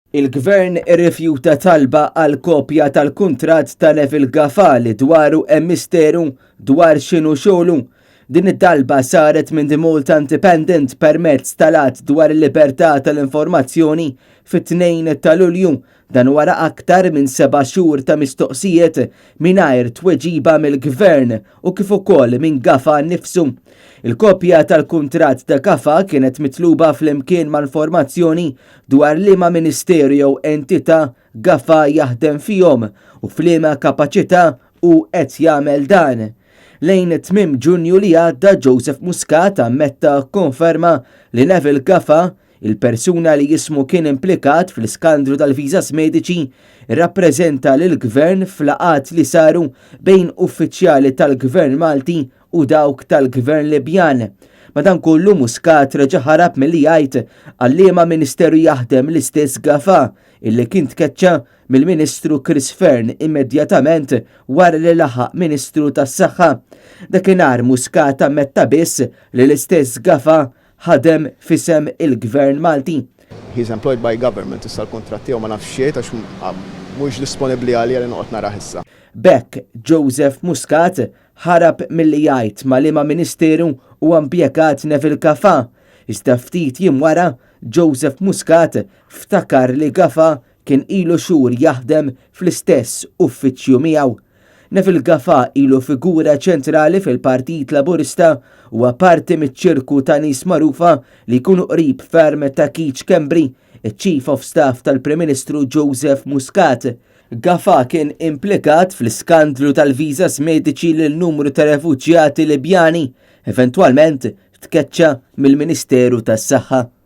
Il-Gvern irrifjuta talba għal kopja tal-kuntratt ta' Neville Gafà li dwaru hemm misteru dwar x'inhu xogħlu. Din it-talba saret minn The Malta Independent permezz tal-att dwar il-libertà tal-informazzjoni fit-2 ta' Lulju, dan wara aktar minn 7 xhur ta' mistoqsijiet mingħajr tweġiba mill-Gvern u kif ukoll minn Gafà nnifsu. Il-kopja tal-kuntratt ta' Gafà kienet mitluba flimkien ma' informazzjoni dwar liema ministeru jew entità Gafà jaħdem fihom u f'liema kapaċità u qed jagħmel dan. Lejn tmiem Ġunju li għadda Joseph Muscat ammetta konferma li Neville Gafà, il-persuna li jismu kien implikat fl-iskandlu tal-viżas mediċi, irrappreżenta lill-Gvern f'laqgħat li saru bejn uffiċjali tal-Gvern Malti u dawk tal-Gvern Libjan. Madankollu Muscat reġa' ħarab milli jgħid għal liema ministeru jaħdem l-istess Gafà illi kien tkeċċa mill-Ministru Chris Fearn immedjatament wara li laħaq Ministru tas-Saħħa. Dakinhar Muscat ammetta biss li l-istess Gafà ħadem f'isem il-Gvern Malti. He's employed by government, issa l-kuntratt tiegħu ma nafx xejn għax mhux disponibbli għalija li noqgħod narah issa. Bekk Joseph Muscat ħarab milli jgħid ma' liema ministeru huwa impjegat Neville Gafà. Iżda ftit jiem wara Joseph Muscat ftakar li Gafà kien ilu xhur jaħdem fl-istess uffiċċju miegħu. Neville Gafà ilu figura ċentrali fil-Partit Laburista u parti miċ-ċirku ta' nies magħrufa li jkunu qrib ferm ta' Keith Schembri, il-Chief of Staff tal-Prim Ministru Joseph Muscat. Gafà kien implikat fl-iskandlu tal-viżas mediċi lil numru ta' refuġjati Libjani, eventwalment tkeċċa mill-Ministeru tas-Saħħa.